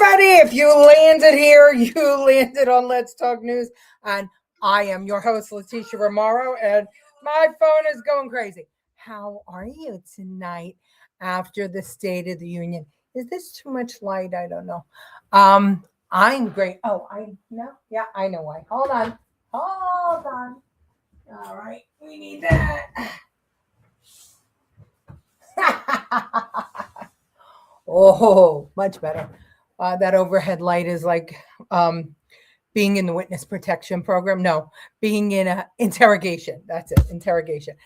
everybody. If you landed here, you landed on Let's Talk News. And I am your host, Leticia Remauro, and my phone is going crazy. How are you tonight after the State of the Union? Is this too much light? I don't know. I'm great. Oh, I know. Yeah, I know why. Hold on. Hold on. All right. We need that. Oh, much better. That overhead light is like being in the witness protection program. No, being in an interrogation. That's it, interrogation.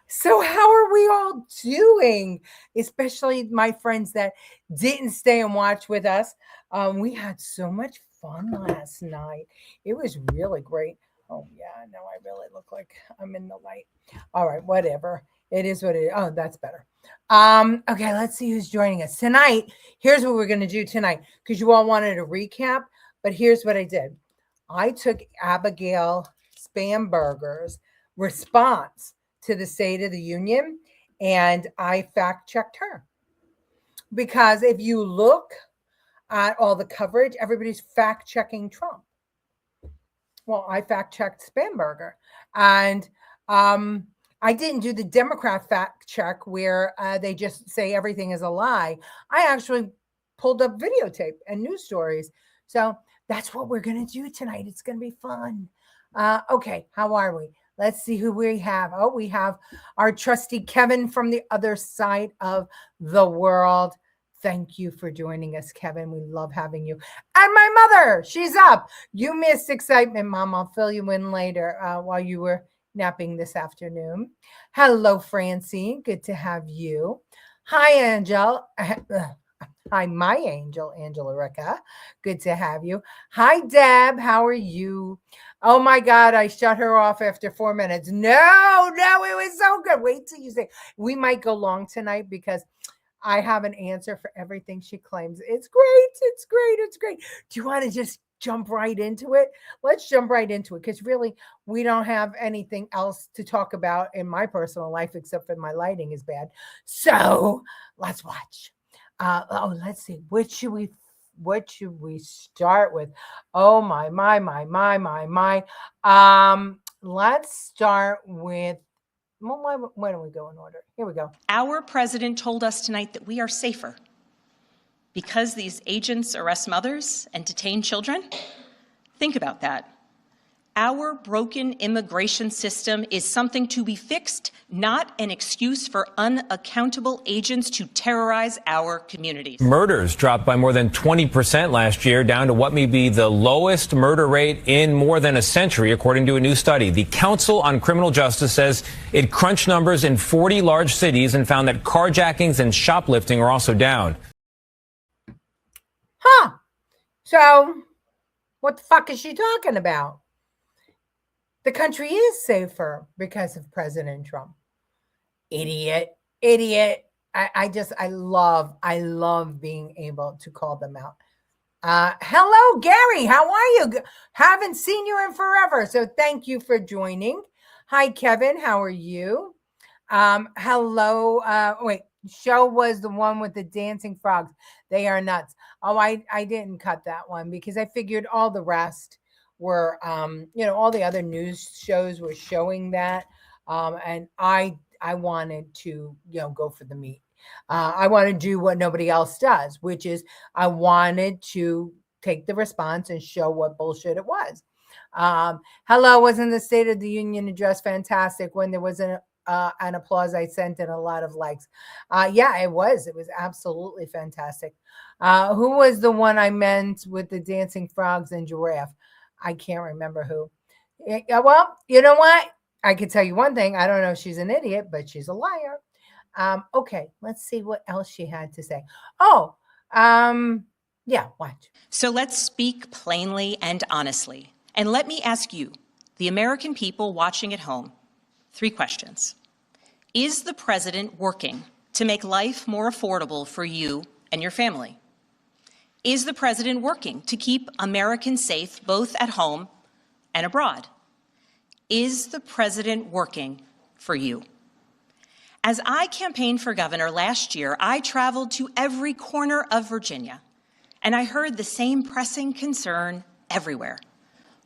So, how are we all doing? Especially my friends that didn't stay and watch with us. We had so much fun last night. It was really great. Oh, yeah, no, I really look like I'm in the light. All right, whatever. It is what it is. Oh, that's better. Okay, let's see who's joining us tonight. Here's what we're going to do tonight because you all wanted a recap, but here's what I did. I took Abigail Spamberger's response to the State of the Union and I fact checked her. Because if you look at all the coverage, everybody's fact checking Trump. Well, I fact checked Spamberger. And I didn't do the Democrat fact check where they just say everything is a lie. I actually pulled up videotape and news stories. So that's what we're going to do tonight. It's going to be fun. Okay, how are we? Let's see who we have. Oh, we have our trusty Kevin from the other side of the world. Thank you for joining us, Kevin. We love having you. And my mother, she's up. You missed excitement, Mom. I'll fill you in later while you were napping this afternoon. Hello, Francine. Good to have you. Hi, Angel. Hi, my angel, Angela Ricca. Good to have you. Hi, Deb. How are you? Oh, my God. I shut her off after 4 minutes. No, it was so good. Wait till you say. We might go long tonight because I have an answer for everything she claims. It's great. It's great. It's great. Do you want to just jump right into it? Let's jump right into it because really we don't have anything else to talk about in my personal life except for my lighting is bad. So let's watch. Let's see. What should we start with? Oh my. Let's start with. Well, why don't we go in order? Here we go. Our president told us tonight that we are safer because these agents arrest mothers and detain children. Think about that. Our broken immigration system is something to be fixed, not an excuse for unaccountable agents to terrorize our communities. Murders dropped by more than 20% last year, down to what may be the lowest murder rate in more than a century, according to a new study. The Council on Criminal Justice says it crunched numbers in 40 large cities and found that carjackings and shoplifting are also down. So, what the fuck is she talking about? The country is safer because of President Trump. Idiot. I love being able to call them out. Hello, Gary. How are you? Haven't seen you in forever. So thank you for joining. Hi, Kevin. How are you? Hello. Show was the one with the dancing frogs. They are nuts. Oh, I didn't cut that one because I figured all the rest were, all the other news shows were showing that. And I wanted to, go for the meat. I want to do what nobody else does, which is I wanted to take the response and show what bullshit it was. Hello, wasn't the State of the Union address fantastic? When there was an applause, I sent in a lot of likes. Yeah, it was. It was absolutely fantastic. Who was the one I meant with the dancing frogs and giraffe? I can't remember who. Well, you know what? I could tell you one thing. I don't know if she's an idiot, but she's a liar. Okay, let's see what else she had to say. Yeah, watch. So let's speak plainly and honestly. And let me ask you, the American people watching at home, 3 questions. Is the president working to make life more affordable for you and your family? Is the president working to keep Americans safe both at home and abroad? Is the president working for you? As I campaigned for governor last year, I traveled to every corner of Virginia And I heard the same pressing concern everywhere.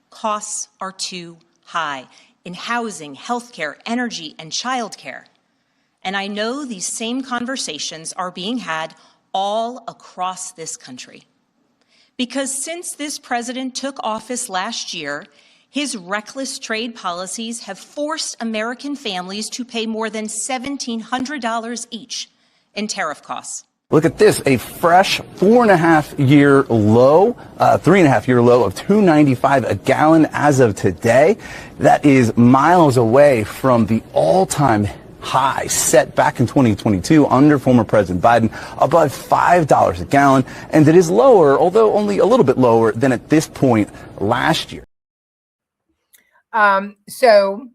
Costs are too high in housing, healthcare, energy, and childcare. And I know these same conversations are being had all across this country. Because since this president took office last year, his reckless trade policies have forced American families to pay more than $1,700 each in tariff costs. Look at this, a fresh 4.5-year low, 3.5-year low of $2.95 a gallon as of today. That is miles away from the all-time high set back in 2022 under former President Biden, above $5 a gallon. And it is lower, although only a little bit lower than at this point last year. So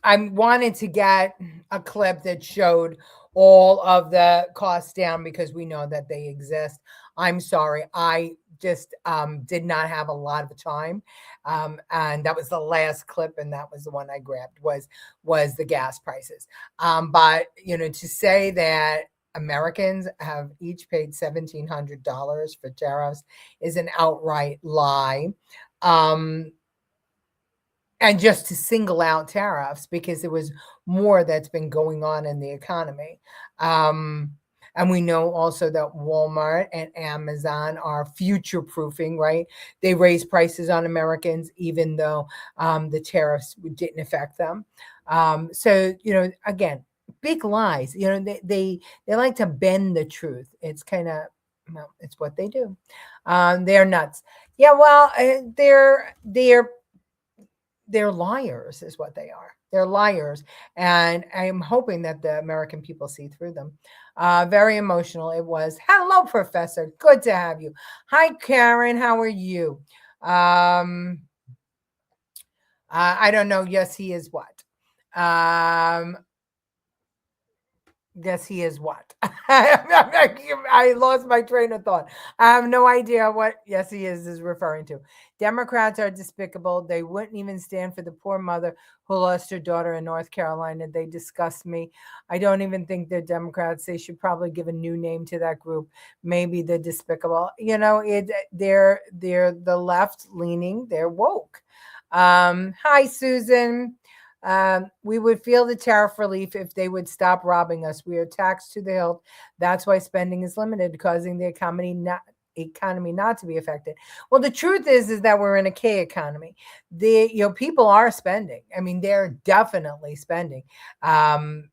I wanted to get a clip that showed all of the costs down because we know that they exist. I'm sorry. I just did not have a lot of time. And that was the last clip. And that was the one I grabbed was the gas prices. But, to say that Americans have each paid $1,700 for tariffs is an outright lie. And just to single out tariffs because there was more that's been going on in the economy. And we know also that Walmart and Amazon are future-proofing, right? They raise prices on Americans even though the tariffs didn't affect them. So, again, big lies. They like to bend the truth. It's kind of, it's what they do. They're nuts. Yeah, well, they're liars is what they are. They're liars. And I'm hoping that the American people see through them. Very emotional it was. Hello, Professor. Good to have you. Hi, Karen. How are you? I don't know. Yes, he is what? Yes, he is what? I lost my train of thought. I have no idea what yes, he is referring to. Democrats are despicable. They wouldn't even stand for the poor mother who lost her daughter in North Carolina. They disgust me. I don't even think they're Democrats. They should probably give a new name to that group. Maybe they're despicable. They're the left leaning. They're woke. Hi, Susan. We would feel the tariff relief if they would stop robbing us. We are taxed to the hilt. That's why spending is limited, causing the economy not to be affected. Well, the truth is that we're in a K economy. People are spending. I mean, they're definitely spending. There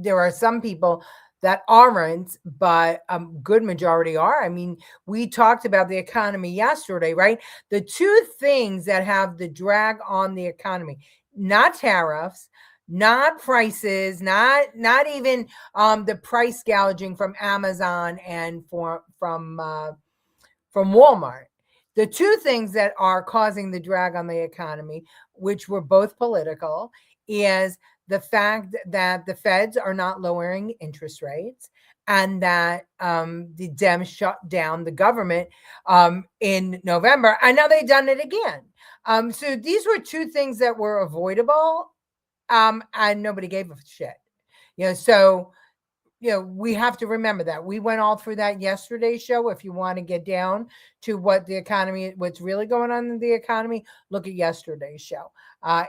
are some people that aren't, but a good majority are. I mean, we talked about the economy yesterday, right? The two things that have the drag on the economy, not tariffs, not prices, not even the price gouging from Amazon and from Walmart. The two things that are causing the drag on the economy, which were both political, is the fact that the feds are not lowering interest rates and that the Dems shut down the government in November. And now they've done it again. So these were two things that were avoidable and nobody gave a shit. So we have to remember that. We went all through that yesterday's show. If you want to get down to what's really going on in the economy, look at yesterday's show.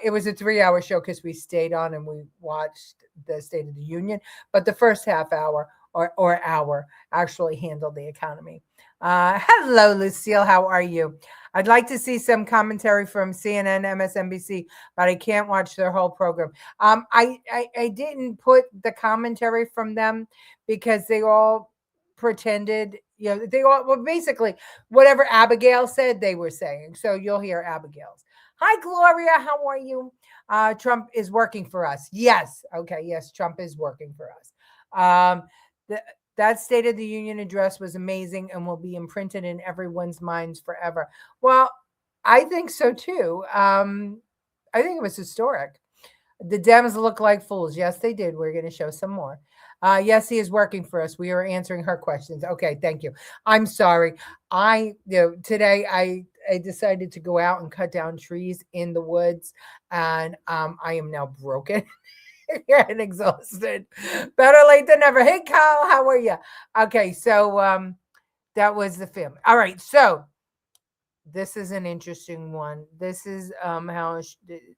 It was a 3-hour show because we stayed on and we watched the State of the Union. But the first half hour or hour actually handled the economy. Hello, Lucille. How are you? I'd like to see some commentary from CNN, MSNBC, but I can't watch their whole program. I didn't put the commentary from them because they all pretended, basically whatever Abigail said, they were saying. So you'll hear Abigail's. Hi, Gloria. How are you? Trump is working for us. Yes. Okay. Yes, Trump is working for us. That State of the Union address was amazing and will be imprinted in everyone's minds forever. Well, I think so too. I think it was historic. The Dems look like fools. Yes, they did. We're going to show some more. Yes, he is working for us. We are answering her questions. Okay, thank you. I'm sorry. Today I decided to go out and cut down trees in the woods, and I am now broken. Getting exhausted. Better late than never. Hey, Kyle, how are you? Okay, so that was the family. All right, so this is an interesting one. This is how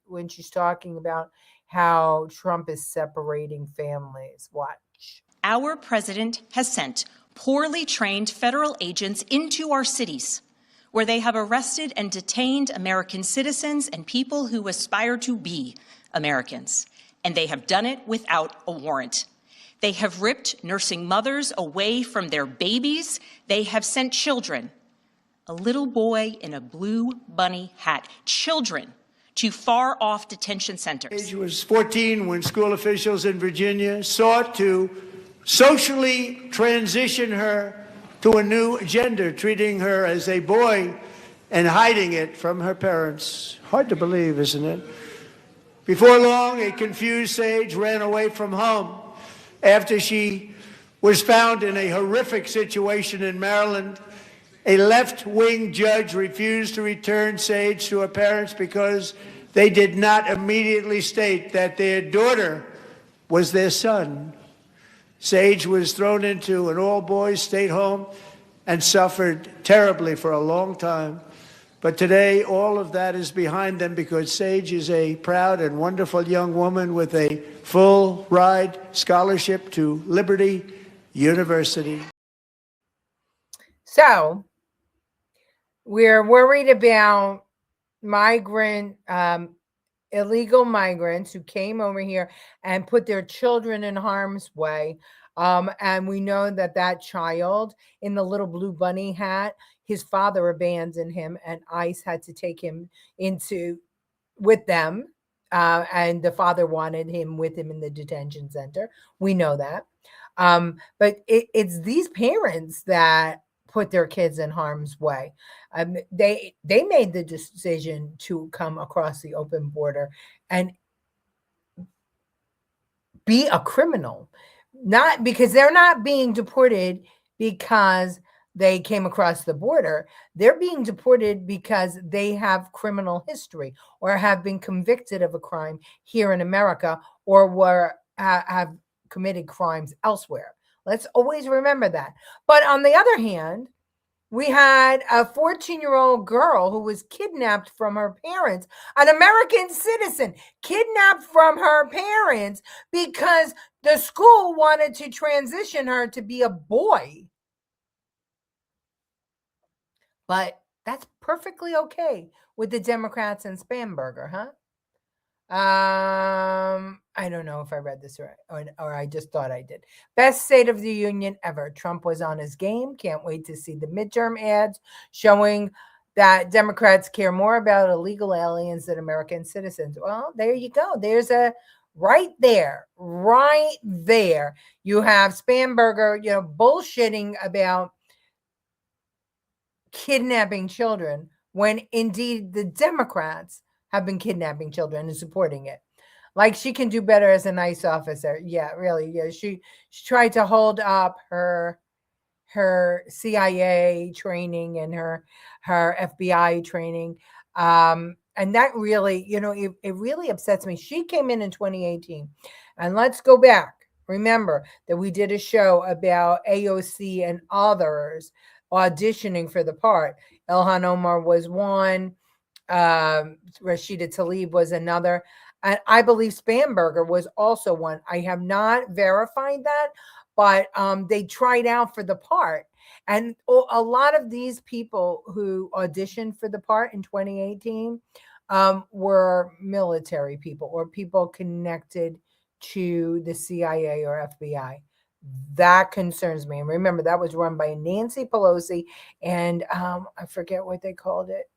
when she's talking about how Trump is separating families. Watch. Our president has sent poorly trained federal agents into our cities, where they have arrested and detained American citizens and people who aspire to be Americans. And they have done it without a warrant. They have ripped nursing mothers away from their babies. They have sent children, a little boy in a blue bunny hat, children to far-off detention centers. She was 14 when school officials in Virginia sought to socially transition her to a new gender, treating her as a boy and hiding it from her parents. Hard to believe, isn't it? Before long, a confused Sage ran away from home after she was found in a horrific situation in Maryland. A left-wing judge refused to return Sage to her parents because they did not immediately state that their daughter was their son. Sage was thrown into an all-boys state home and suffered terribly for a long time. But today, all of that is behind them because Sage is a proud and wonderful young woman with a full-ride scholarship to Liberty University. So we're worried about illegal migrants who came over here and put their children in harm's way. And we know that child in the little blue bunny hat, his father abandoned him and ICE had to take him with them. And the father wanted him with him in the detention center. We know that. But it's these parents that put their kids in harm's way. They made the decision to come across the open border and be a criminal, not because they're not being deported because they came across the border. They're being deported because they have criminal history or have been convicted of a crime here in America or have committed crimes elsewhere. Let's always remember that. But on the other hand, we had a 14-year-old girl who was kidnapped from her parents, an American citizen, kidnapped from her parents because the school wanted to transition her to be a boy. But that's perfectly okay with the Democrats and Spamberger, huh? I don't know if I read this right or I just thought I did. Best State of the Union ever. Trump was on his game. Can't wait to see the midterm ads showing that Democrats care more about illegal aliens than American citizens. Well, there you go. There's a right there. You have Spamberger, bullshitting about kidnapping children when indeed the Democrats have been kidnapping children and supporting it. Like she can do better as a nice officer. Yeah, really. Yeah, she tried to hold up her CIA training and her FBI training. And that really, it really upsets me. She came in 2018. And let's go back. Remember that we did a show about AOC and others auditioning for the part. Ilhan Omar was one. Rashida Tlaib was another. And I believe Spamberger was also one. I have not verified that, but they tried out for the part. And a lot of these people who auditioned for the part in 2018 were military people or people connected to the CIA or FBI. That concerns me. And remember, that was run by Nancy Pelosi and I forget what they called it.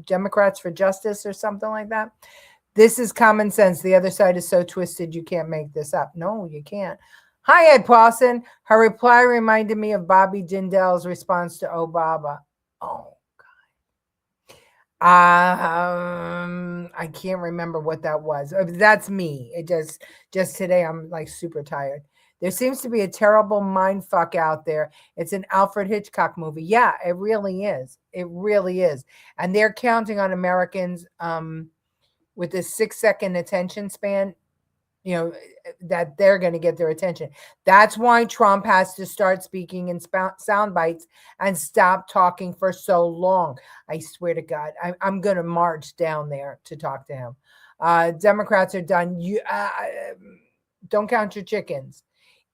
Democrats for Justice or something like that. This is common sense. The other side is so twisted you can't make this up. No, you can't. Hi, Ed Paulson. Her reply reminded me of Bobby Jindal's response to Obama. Oh, God. I can't remember what that was. That's me. It just today I'm like super tired. There seems to be a terrible mind fuck out there. It's an Alfred Hitchcock movie. Yeah, it really is. It really is. And they're counting on Americans with this 6-second attention span. that they're going to get their attention. That's why Trump has to start speaking in sound bites and stop talking for so long. I swear to God, I'm going to march down there to talk to him. Democrats are done. You don't count your chickens.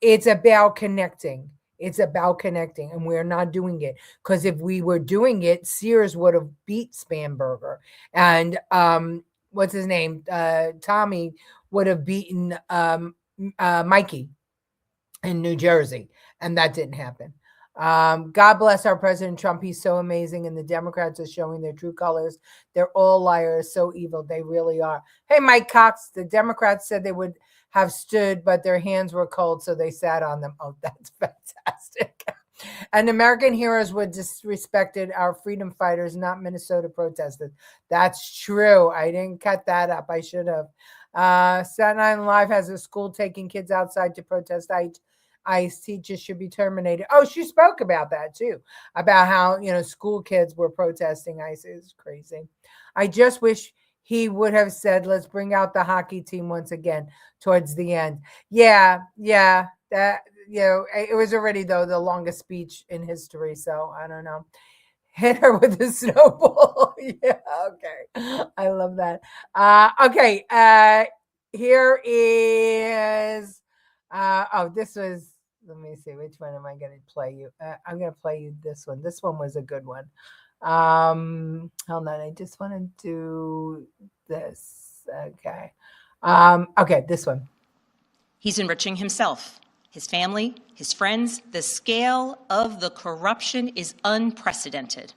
It's about connecting. It's about connecting, and we're not doing it, because if we were doing it, Sears would have beat Spamberger, and what's his name? Tommy would have beaten Mikey in New Jersey, and that didn't happen. God bless our President Trump. He's so amazing, and the Democrats are showing their true colors. They're all liars, so evil. They really are. Hey, Mike Cox, the Democrats said they would have stood, but their hands were cold, so they sat on them. Oh, that's fantastic. And American heroes were disrespected, our freedom fighters, not Minnesota protesters. That's true. I didn't cut that up. I should have. Staten Island Live has a school taking kids outside to protest ICE teachers should be terminated. Oh, she spoke about that too, about how, school kids were protesting ICE. It's crazy. I just wish he would have said, let's bring out the hockey team once again towards the end. Yeah, that, it was already, though, the longest speech in history. So I don't know. Hit her with a snowball. Yeah, okay. I love that. Okay. Here is, this was, let me see, which one am I going to play you? I'm going to play you this one. This one was a good one. Hold on. I just want to do this. Okay. Okay, this one. He's enriching himself, his family, his friends. The scale of the corruption is unprecedented.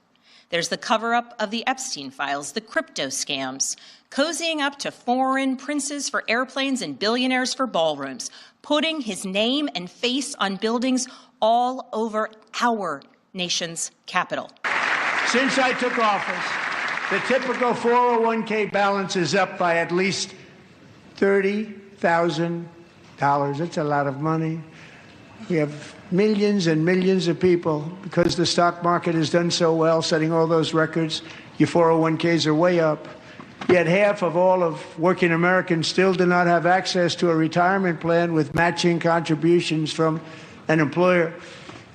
There's the cover-up of the Epstein files, the crypto scams, cozying up to foreign princes for airplanes and billionaires for ballrooms, putting his name and face on buildings all over our nation's capital. Since I took office, the typical 401k balance is up by at least $30,000. That's a lot of money. We have millions and millions of people, because the stock market has done so well, setting all those records. Your 401ks are way up. Yet half of all of working Americans still do not have access to a retirement plan with matching contributions from an employer.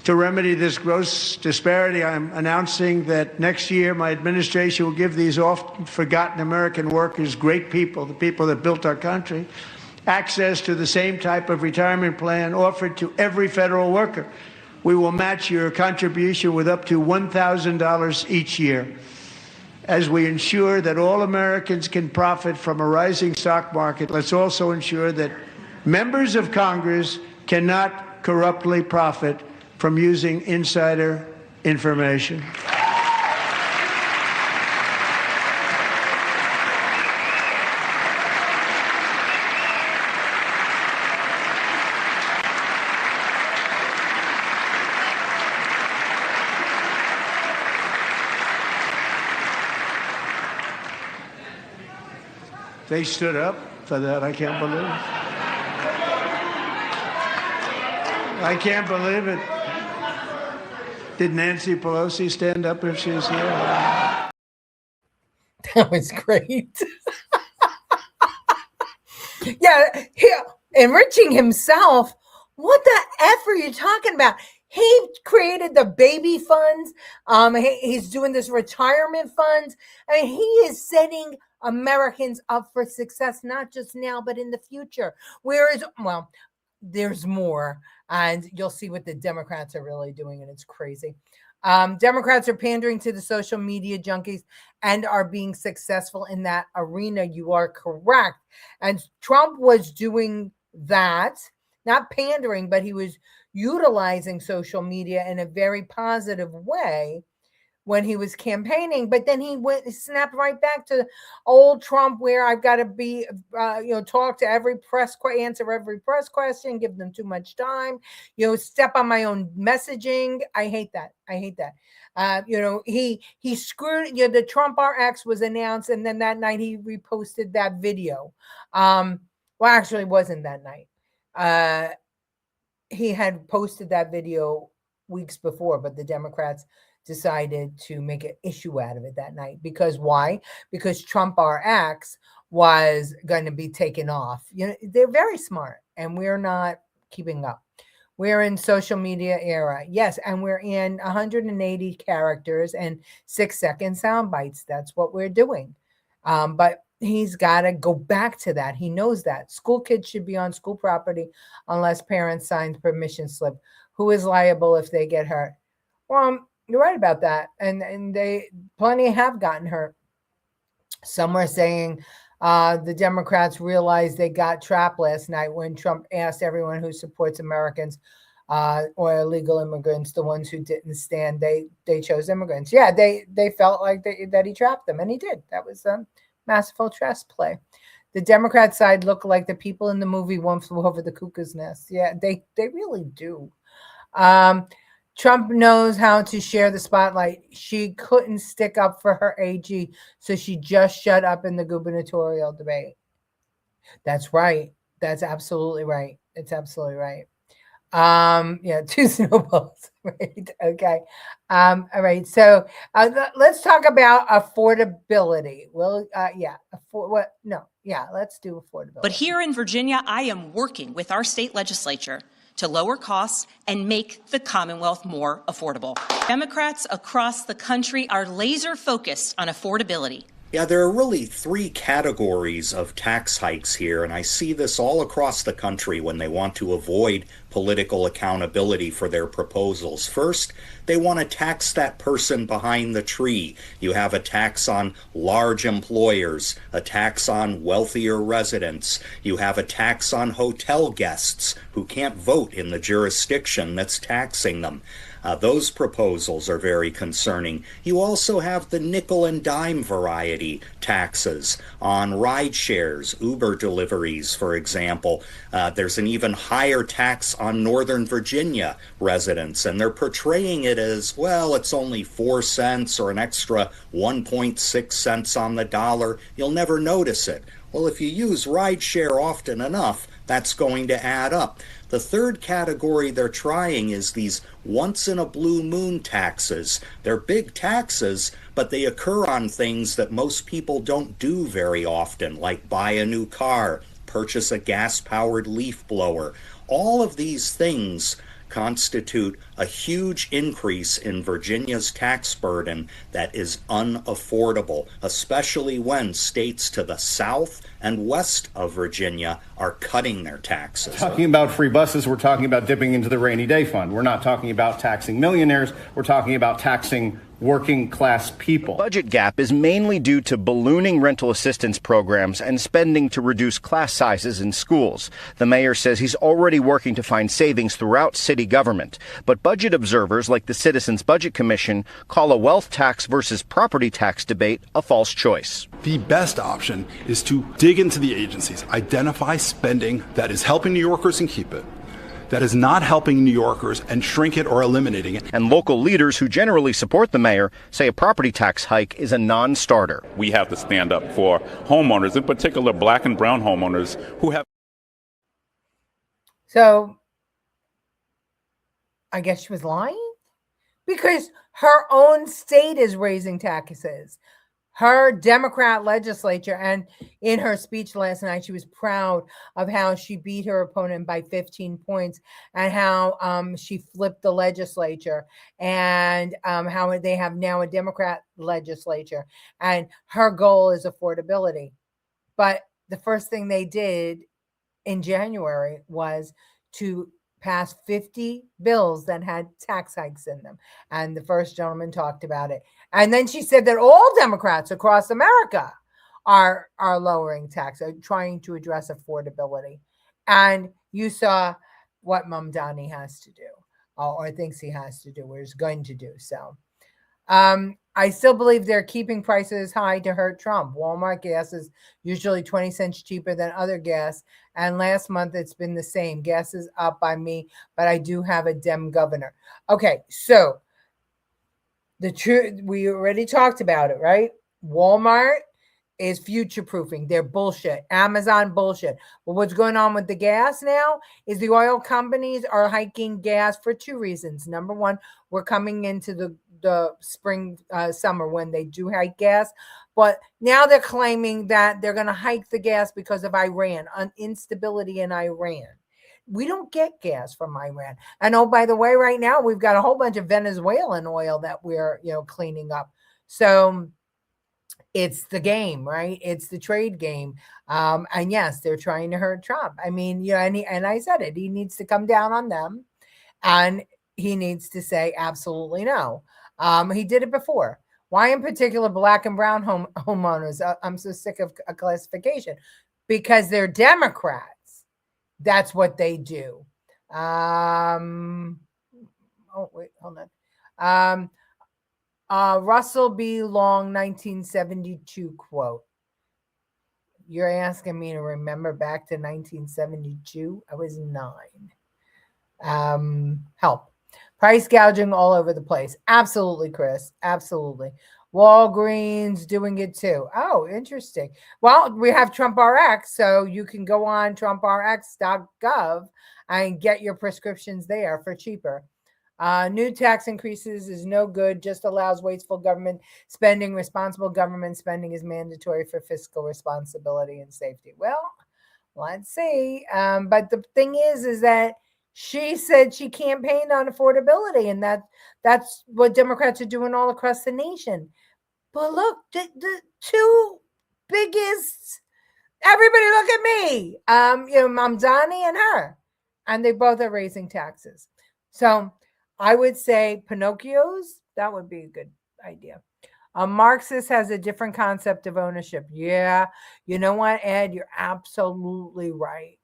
To remedy this gross disparity, I'm announcing that next year my administration will give these often forgotten American workers, great people, the people that built our country, access to the same type of retirement plan offered to every federal worker. We will match your contribution with up to $1,000 each year. As we ensure that all Americans can profit from a rising stock market, let's also ensure that members of Congress cannot corruptly profit from using insider information. They stood up for that. I can't believe it. I can't believe it. Did Nancy Pelosi stand up if she was here? That was great. Yeah, enriching himself. What the F are you talking about? He created the baby funds. He's doing this retirement funds. I mean, he is setting Americans up for success, not just now, but in the future. Whereas, well, there's more, and you'll see what the Democrats are really doing, and it's crazy. Democrats are pandering to the social media junkies and are being successful in that arena. You are correct. And Trump was doing that, not pandering, but he was utilizing social media in a very positive way when he was campaigning. But then he snapped right back to old Trump, where I've got to be, talk to every answer every press question, give them too much time, step on my own messaging. I hate that. He screwed, the Trump RX was announced, and then that night he reposted that video. Well, actually, it wasn't that night. He had posted that video weeks before, but the Democrats decided to make an issue out of it that night. Because why? Because Trump RX was going to be taken off. You know, they're very smart, and we're not keeping up. We're in social media era. Yes, and we're in 180 characters and 6-second sound bites. That's what we're doing. But he's got to go back to that. He knows that. School kids should be on school property unless parents sign permission slip. Who is liable if they get hurt? Well, you're right about that. And they plenty have gotten hurt. Some are saying the Democrats realized they got trapped last night when Trump asked everyone who supports Americans or illegal immigrants, the ones who didn't stand, they chose immigrants. Yeah, they felt like that he trapped them, and he did. That was a masterful chess play. The Democrat side look like the people in the movie One Flew Over the Cuckoo's Nest. Yeah, they really do. Trump knows how to share the spotlight. She couldn't stick up for her AG, so she just shut up in the gubernatorial debate. That's right. That's absolutely right. It's absolutely right. Yeah, 2 snowballs. Right. Okay. All right. So let's talk about affordability. Well, let's do affordability. But here in Virginia, I am working with our state legislature to lower costs and make the Commonwealth more affordable. Democrats across the country are laser focused on affordability. Yeah, there are really 3 categories of tax hikes here, and I see this all across the country when they want to avoid political accountability for their proposals. First, they want to tax that person behind the tree. You have a tax on large employers, a tax on wealthier residents. You have a tax on hotel guests who can't vote in the jurisdiction that's taxing them. Those proposals are very concerning. You also have the nickel and dime variety taxes on ride shares, Uber deliveries, for example. There's an even higher tax on Northern Virginia residents, and they're portraying it as, well, it's only 4 cents or an extra 1.6 cents on the dollar. You'll never notice it. Well, if you use rideshare often enough, that's going to add up. The third category they're trying is these once-in-a-blue-moon taxes. They're big taxes, but they occur on things that most people don't do very often, like buy a new car, purchase a gas-powered leaf blower. All of these things constitute a huge increase in Virginia's tax burden that is unaffordable, especially when states to the south and west of Virginia are cutting their taxes. Talking about free buses, we're talking about dipping into the rainy day fund. We're not talking about taxing millionaires. We're talking about taxing working class people. The budget gap is mainly due to ballooning rental assistance programs and spending to reduce class sizes in schools. The mayor says he's already working to find savings throughout city government. But budget observers like the Citizens Budget Commission call a wealth tax versus property tax debate a false choice. The best option is to dig into the agencies, identify spending that is helping New Yorkers and keep it, that is not helping New Yorkers and shrink it or eliminating it. And local leaders who generally support the mayor say a property tax hike is a non-starter. We have to stand up for homeowners, in particular black and brown homeowners who have. So I guess she was lying because her own state is raising taxes. Her Democrat legislature, and in her speech last night, she was proud of how she beat her opponent by 15 points and how she flipped the legislature and how they have now a Democrat legislature. And her goal is affordability. But the first thing they did in January was to pass 50 bills that had tax hikes in them. And the first gentleman talked about it. And then she said that all Democrats across America are lowering tax, are trying to address affordability. And you saw what Mamdani has to do, or thinks he has to do, or is going to do. So I still believe they're keeping prices high to hurt Trump. Walmart gas is usually 20 cents cheaper than other gas. And last month, it's been the same. Gas is up by me, but I do have a Dem governor. Okay, so the truth, we already talked about it, right? Walmart is future-proofing. They're bullshit. Amazon bullshit. But what's going on with the gas now is the oil companies are hiking gas for 2 reasons. Number one, we're coming into the spring, summer when they do hike gas. But now they're claiming that they're going to hike the gas because of Iran, instability in Iran. We don't get gas from Iran. And oh, by the way, right now we've got a whole bunch of Venezuelan oil that we're, cleaning up. So it's the game, right? It's the trade game. And yes, they're trying to hurt Trump. I mean, and I said it, he needs to come down on them and he needs to say absolutely no. He did it before. Why in particular black and brown homeowners? I'm so sick of a classification because they're Democrats. That's what they do. Oh, wait, hold on. Russell B. Long, 1972 quote. You're asking me to remember back to 1972? I was 9. Help. Price gouging all over the place. Absolutely, Chris. Absolutely. Walgreens doing it too. Oh, interesting. Well, we have Trump RX, so you can go on trumprx.gov and get your prescriptions there for cheaper. New tax increases is no good, just allows wasteful government spending. Responsible government spending is mandatory for fiscal responsibility and safety. Well, let's see. But the thing is that she said she campaigned on affordability, and that's what Democrats are doing all across the nation. But look, the two biggest, everybody look at me, Mamdani and her, and they both are raising taxes. So I would say Pinocchio's, that would be a good idea. A Marxist has a different concept of ownership. Yeah, you know what, Ed, you're absolutely right.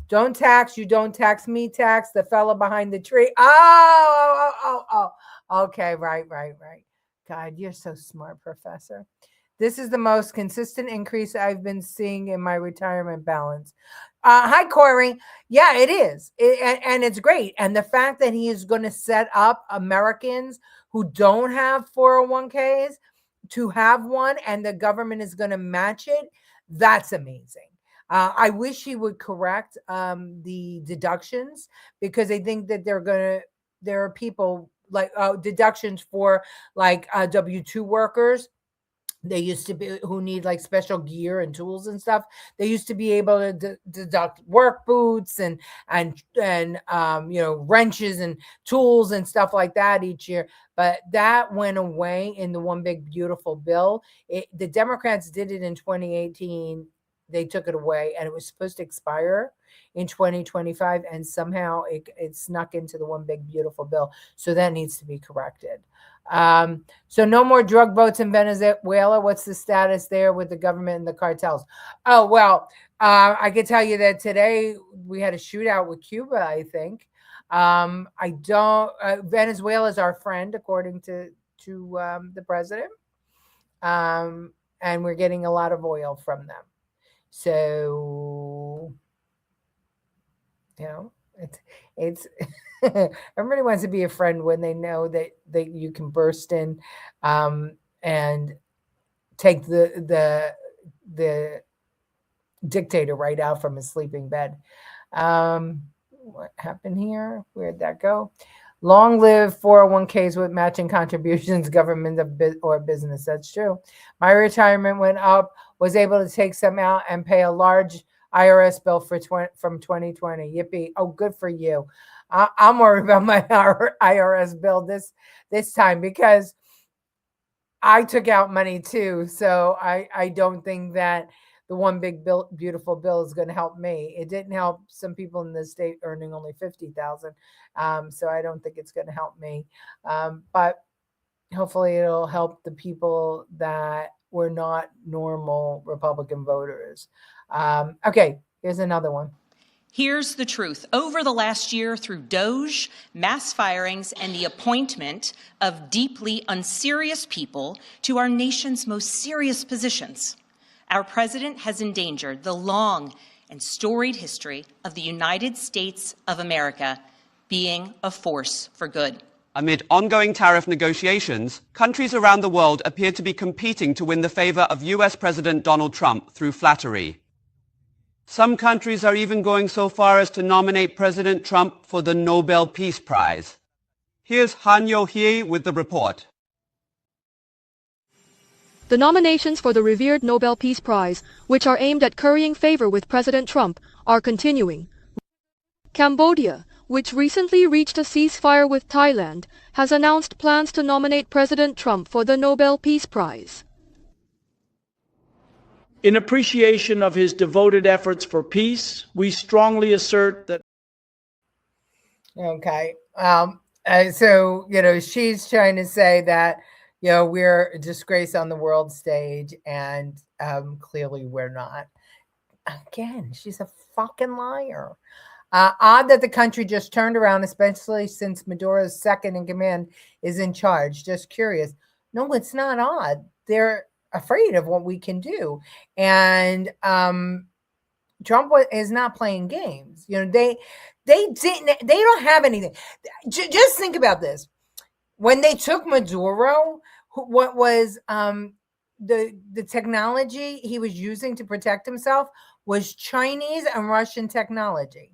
Don't tax, you don't tax me, tax the fella behind the tree. Oh. Okay, right. God, you're so smart, Professor. This is the most consistent increase I've been seeing in my retirement balance. Hi, Corey. Yeah, it is. And it's great. And the fact that he is going to set up Americans who don't have 401ks to have one, and the government is going to match it, that's amazing. I wish he would correct the deductions, because I think that there are people like deductions for like W-2 workers. They used to be, who need like special gear and tools and stuff. They used to be able to deduct work boots and wrenches and tools and stuff like that each year. But that went away in the one big beautiful bill. The Democrats did it in 2018. They took it away, and it was supposed to expire in 2025, and somehow it snuck into the one big beautiful bill. So that needs to be corrected. So no more drug votes in Venezuela. What's the status there with the government and the cartels? Oh, well, I can tell you that today we had a shootout with Cuba, I think. Venezuela is our friend, according to the president. And we're getting a lot of oil from them. So, it's everybody wants to be a friend when they know that you can burst in and take the dictator right out from his sleeping bed. What happened here? Where'd that go? Long live 401ks with matching contributions, government or business. That's true. My retirement went up, was able to take some out and pay a large IRS bill from 2020. Yippee. Oh, good for you. I'm worried about my IRS bill this time, because I took out money too. So I don't think that the one big beautiful bill is going to help me. It didn't help some people in the state earning only $50,000. So I don't think it's going to help me. But hopefully it'll help the people that were not normal Republican voters. Okay, here's another one. Here's the truth. Over the last year, through Doge, mass firings, and the appointment of deeply unserious people to our nation's most serious positions, our president has endangered the long and storied history of the United States of America being a force for good. Amid ongoing tariff negotiations, countries around the world appear to be competing to win the favor of US President Donald Trump through flattery. Some countries are even going so far as to nominate President Trump for the Nobel Peace Prize. Here's Han Yo-hee with the report. The nominations for the revered Nobel Peace Prize, which are aimed at currying favor with President Trump, are continuing. Cambodia, which recently reached a ceasefire with Thailand, has announced plans to nominate President Trump for the Nobel Peace Prize. In appreciation of his devoted efforts for peace, we strongly assert that. Okay. So, she's trying to say that, we're a disgrace on the world stage, and clearly we're not. Again, she's a fucking liar. Odd that the country just turned around, especially since Maduro's second in command is in charge. Just curious. No, it's not odd. They're afraid of what we can do. And Trump is not playing games. They don't have anything. Just think about this. When they took Maduro, what was the technology he was using to protect himself was Chinese and Russian technology.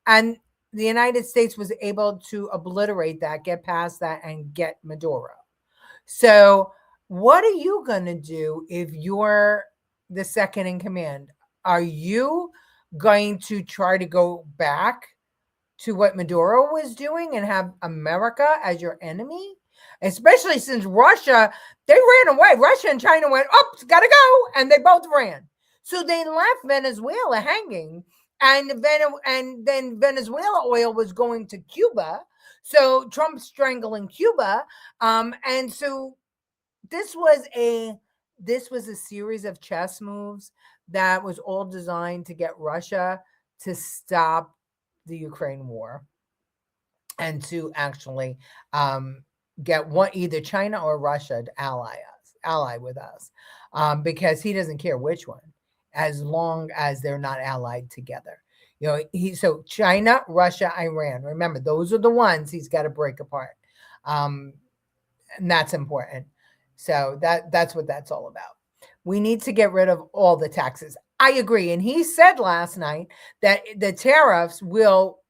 And the United States was able to obliterate that, get past that, and get Maduro. So what are you going to do if you're the second in command? Are you going to try to go back to what Maduro was doing and have America as your enemy? Especially since Russia, they ran away. Russia and China went, gotta go. And they both ran. So they left Venezuela hanging. And then Venezuela oil was going to Cuba. So Trump's strangling Cuba. And so this was a series of chess moves that was all designed to get Russia to stop the Ukraine war and to actually get either China or Russia to ally with us, because he doesn't care which one, as long as they're not allied together. So China, Russia, Iran. Remember, those are the ones he's got to break apart, and that's important. So that's what that's all about. We need to get rid of all the taxes. I agree. And he said last night that the tariffs will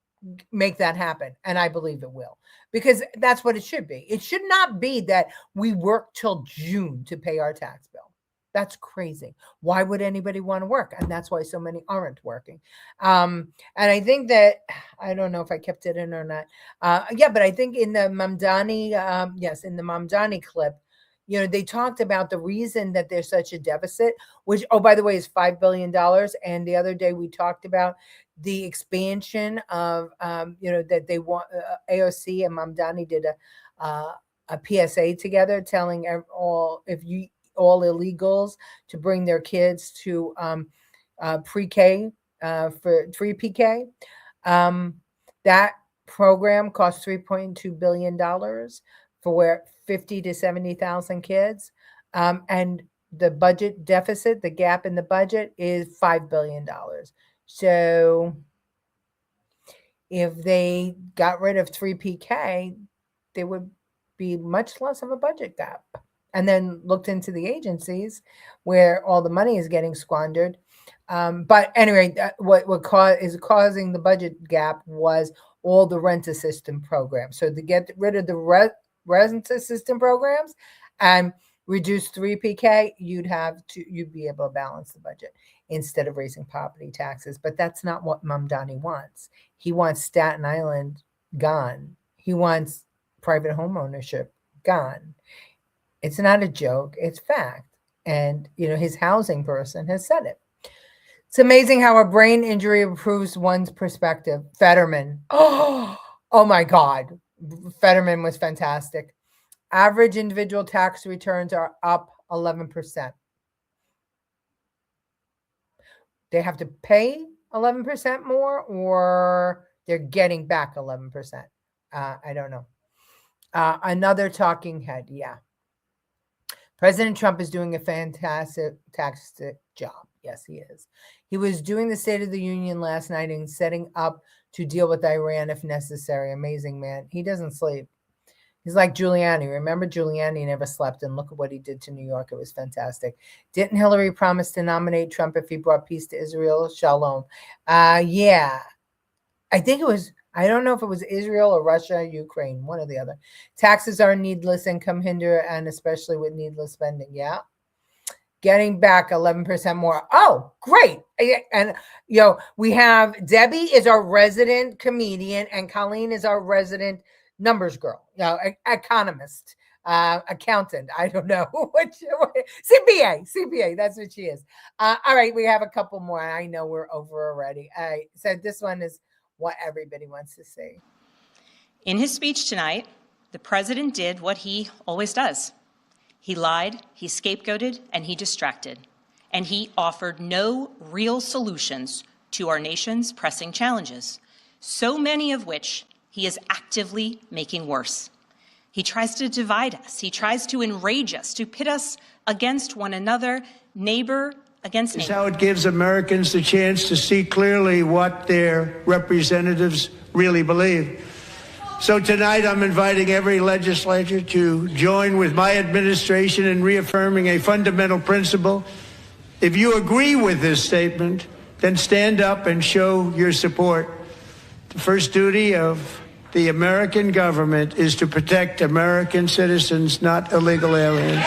make that happen. And I believe it will, because that's what it should be. It should not be that we work till June to pay our tax bill. That's crazy. Why would anybody want to work? And that's why so many aren't working. And I think that, I don't know if I kept it in or not. But I think in the Mamdani, in the Mamdani clip, they talked about the reason that there's such a deficit, which, by the way, is $5 billion. And the other day we talked about the expansion of, that they want, AOC and Mamdani did a PSA together telling all illegals to bring their kids to pre-K for free PK. That program cost $3.2 billion for 50 to 70,000 kids. And the budget deficit, the gap in the budget, is $5 billion. So if they got rid of 3PK, there would be much less of a budget gap. And then looked into the agencies where all the money is getting squandered. But anyway, what is causing the budget gap was all the rent assistance programs. So to get rid of the rent assistance programs and reduce 3PK, you'd be able to balance the budget instead of raising property taxes. But that's not what Mamdani wants. He wants Staten Island gone. He wants private home ownership gone. It's not a joke. It's fact. And, his housing person has said it. It's amazing how a brain injury improves one's perspective. Fetterman. Oh my God. Fetterman was fantastic. Average individual tax returns are up 11%. They have to pay 11% more, or they're getting back 11%. I don't know. Another talking head. Yeah. President Trump is doing a fantastic job. Yes, he is. He was doing the State of the Union last night and setting up to deal with Iran if necessary. Amazing man. He doesn't sleep. He's like Giuliani. Remember, Giuliani never slept, and look at what he did to New York. It was fantastic. Didn't Hillary promise to nominate Trump if he brought peace to Israel? Shalom. Yeah. I think it was, I don't know if it was Israel or Russia, Ukraine, one or the other. Taxes are needless income hinder, and especially with needless spending. Yeah. getting back 11% more. Oh, great. And, we have Debbie is our resident comedian and Colleen is our resident numbers girl, economist, accountant. I don't know. CPA. That's what she is. All right. We have a couple more. I know we're over already. All right. So this one is what everybody wants to see. In his speech tonight, the president did what he always does. He lied, he scapegoated, and he distracted. And he offered no real solutions to our nation's pressing challenges, so many of which he is actively making worse. He tries to divide us. He tries to enrage us, to pit us against one another, neighbor against neighbor. It's how it gives Americans the chance to see clearly what their representatives really believe. So tonight I'm inviting every legislator to join with my administration in reaffirming a fundamental principle. If you agree with this statement, then stand up and show your support. The first duty of the American government is to protect American citizens, not illegal aliens.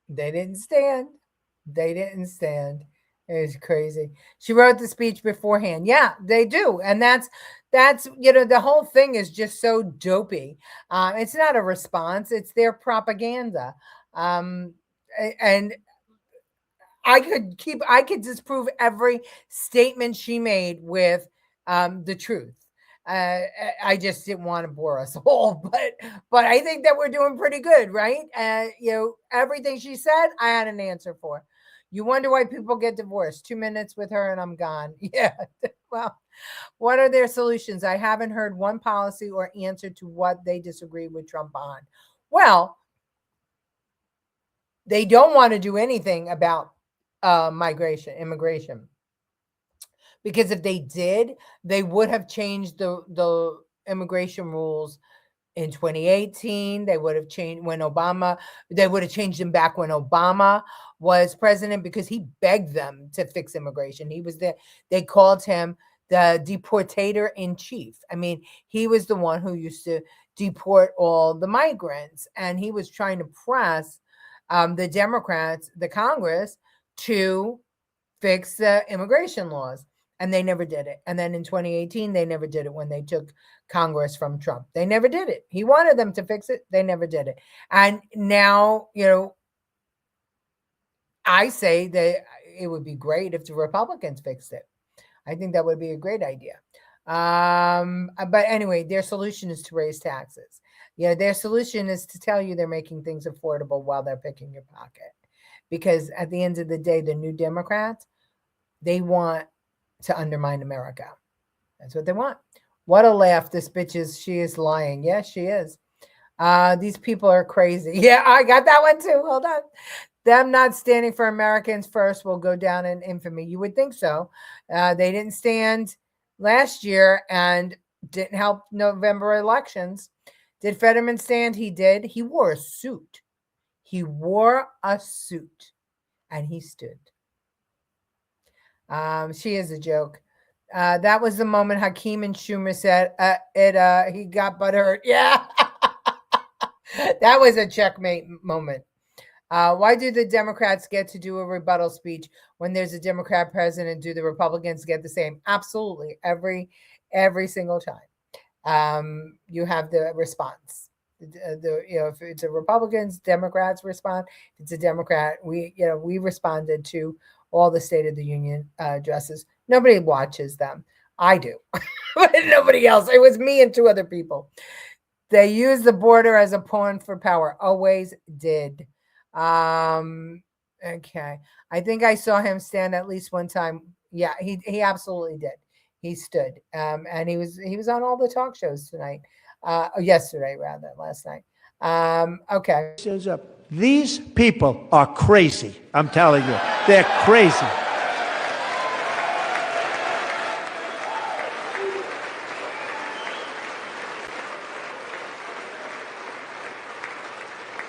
They didn't stand. They didn't stand. It was crazy. She wrote the speech beforehand. Yeah, they do. And that's the whole thing is just so dopey. It's not a response. It's their propaganda. And I could disprove every statement she made with the truth. I just didn't want to bore us all, but I think that we're doing pretty good, right? Everything she said, I had an answer for. You wonder why people get divorced. 2 minutes with her and I'm gone. Yeah. Well, what are their solutions? I haven't heard one policy or answer to what they disagree with Trump on. Well, they don't want to do anything about immigration. Because if they did, they would have changed the immigration rules in 2018. They would have changed they would have changed them back when Obama was president because he begged them to fix immigration. He was they called him the deportator in chief. I mean, he was the one who used to deport all the migrants. And he was trying to press the Democrats, the Congress, to fix the immigration laws. And they never did it. And then in 2018, they never did it when they took Congress from Trump. They never did it. He wanted them to fix it. They never did it. And now, I say that it would be great if the Republicans fixed it. I think that would be a great idea. But anyway, their solution is to raise taxes. Their solution is to tell you they're making things affordable while they're picking your pocket. Because at the end of the day, the New Democrats, they want to undermine America. That's what they want. What a laugh. This bitch she is lying. Yes, she is. These people are crazy. Yeah, I got that one too. Hold on. Them not standing for Americans first will go down in infamy. You would think so. They didn't stand last year and didn't help November elections. Did Fetterman stand? He did. He wore a suit. And he stood. She is a joke. That was the moment Hakeem and Schumer said he got butthurt. Yeah. That was a checkmate moment. Why do the Democrats get to do a rebuttal speech when there's a Democrat president? Do the Republicans get the same? Absolutely. Every single time. You have the response. If it's a Republicans, Democrats respond. If it's a Democrat, we responded to all the State of the Union addresses. Nobody watches them. I do, but nobody else. It was me and 2 other people. They use the border as a pawn for power. Always did. Okay. I think I saw him stand at least one time. Yeah, he absolutely did. He stood. And he was on all the talk shows tonight. Yesterday rather, last night. Okay. Says up. These people are crazy. I'm telling you, they're crazy.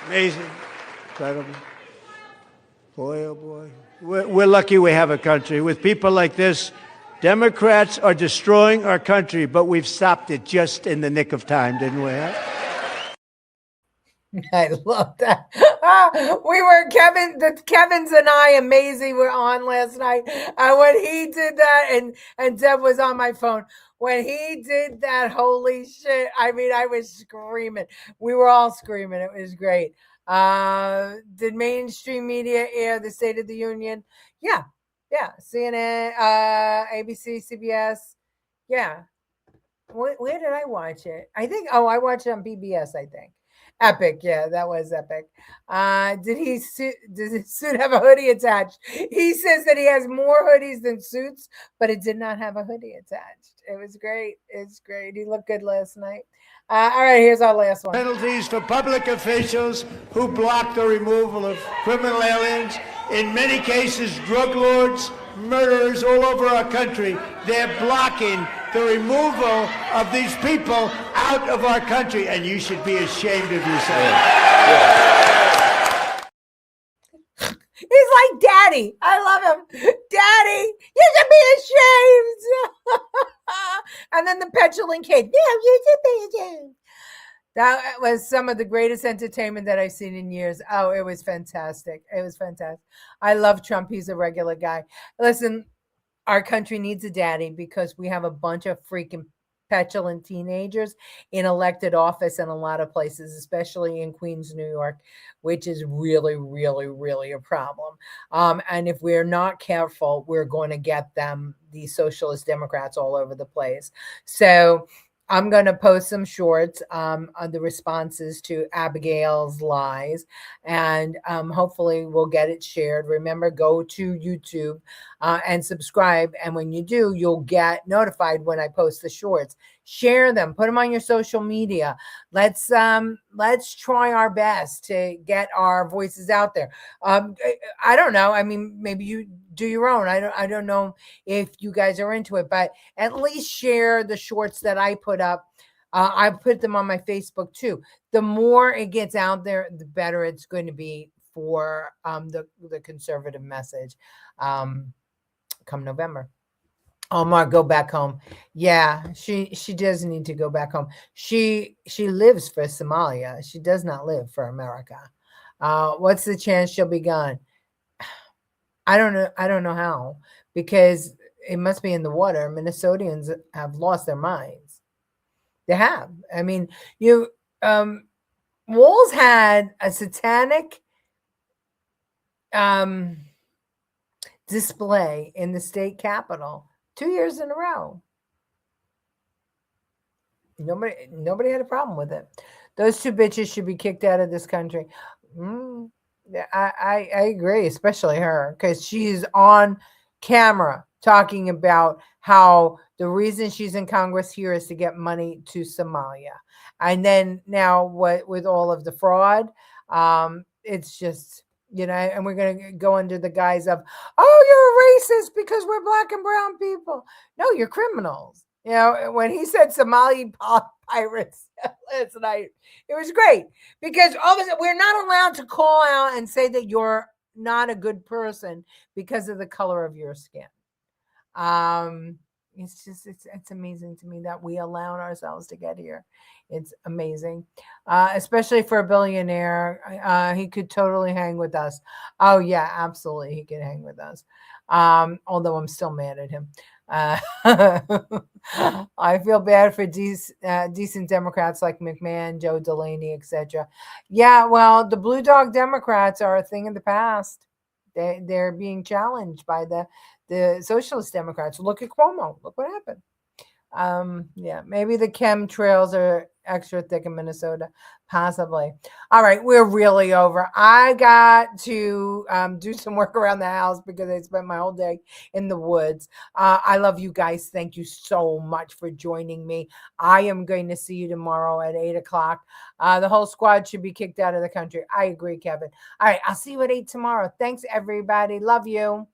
Amazing, incredible. Boy, oh boy. We're lucky we have a country. With people like this, Democrats are destroying our country, but we've stopped it just in the nick of time, didn't we? Huh? I love that. We were Kevin's and I and Maisie were on last night. When he did that, and Deb was on my phone. When he did that, holy shit. I mean, I was screaming. We were all screaming. It was great. Did mainstream media air the State of the Union? Yeah. CNN, ABC, CBS. Yeah. Where did I watch it? I think, I watched it on PBS, I think. Epic, yeah, that was epic. Does his suit have a hoodie attached? He says that he has more hoodies than suits, but it did not have a hoodie attached. It was great. It's great. He looked good last night. All right, here's our last one. Penalties for public officials who block the removal of criminal aliens. In many cases, drug lords, murderers all over our country, they're blocking the removal of these people out of our country, and you should be ashamed of yourself. He's like, Daddy. I love him. Daddy, you should be ashamed. And then the petulant kid. Yeah, you should be ashamed. That was some of the greatest entertainment that I've seen in years. Oh, it was fantastic. It was fantastic. I love Trump. He's a regular guy. Listen, our country needs a daddy because we have a bunch of freaking petulant teenagers in elected office in a lot of places, especially in Queens, New York, which is really, really, really a problem. And if we're not careful, we're going to get them, these socialist Democrats, all over the place. So I'm going to post some shorts on the responses to Abigail's lies, and hopefully we'll get it shared. Remember, go to YouTube and subscribe. And when you do, you'll get notified when I post the shorts. Share them, put them on your social media. Let's try our best to get our voices out there. I don't know. I mean, maybe you do your own. I don't know if you guys are into it, but at least share the shorts that I put up. I put them on my Facebook too. The more it gets out there, the better it's going to be for the conservative message come November. Omar, go back home. Yeah, she does need to go back home. She lives for Somalia. She does not live for America. What's the chance she'll be gone? I don't know. I don't know how, because it must be in the water. Minnesotans have lost their minds. They have. I mean, Walz had a satanic display in the state capitol 2 years in a row. Nobody had a problem with it. Those two bitches should be kicked out of this country. I agree, especially her, because she's on camera talking about how the reason she's in Congress here is to get money to Somalia. And then now what with all of the fraud, it's just, and we're going to go under the guise of, oh, you're a racist because we're black and brown people. No, you're criminals. When he said Somali pirates last night, it was great, because all of a sudden we're not allowed to call out and say that you're not a good person because of the color of your skin. It's just, it's amazing to me that we allowed ourselves to get here. It's amazing, especially for a billionaire. He could totally hang with us. Oh yeah, absolutely. He could hang with us. Although I'm still mad at him. I feel bad for decent Democrats like McMahon, Joe Delaney, etc. Yeah, well, the Blue Dog Democrats are a thing of the past. They're being challenged by the Socialist Democrats. Look at Cuomo. Look what happened. Yeah, maybe the chemtrails extra thick in Minnesota, possibly. All right, we're really over. I got to do some work around the house because I spent my whole day in the woods. I love you guys. Thank you so much for joining me. I am going to see you tomorrow at 8 o'clock. The whole squad should be kicked out of the country. I agree, Kevin. All right, I'll see you at 8 tomorrow. Thanks, everybody. Love you.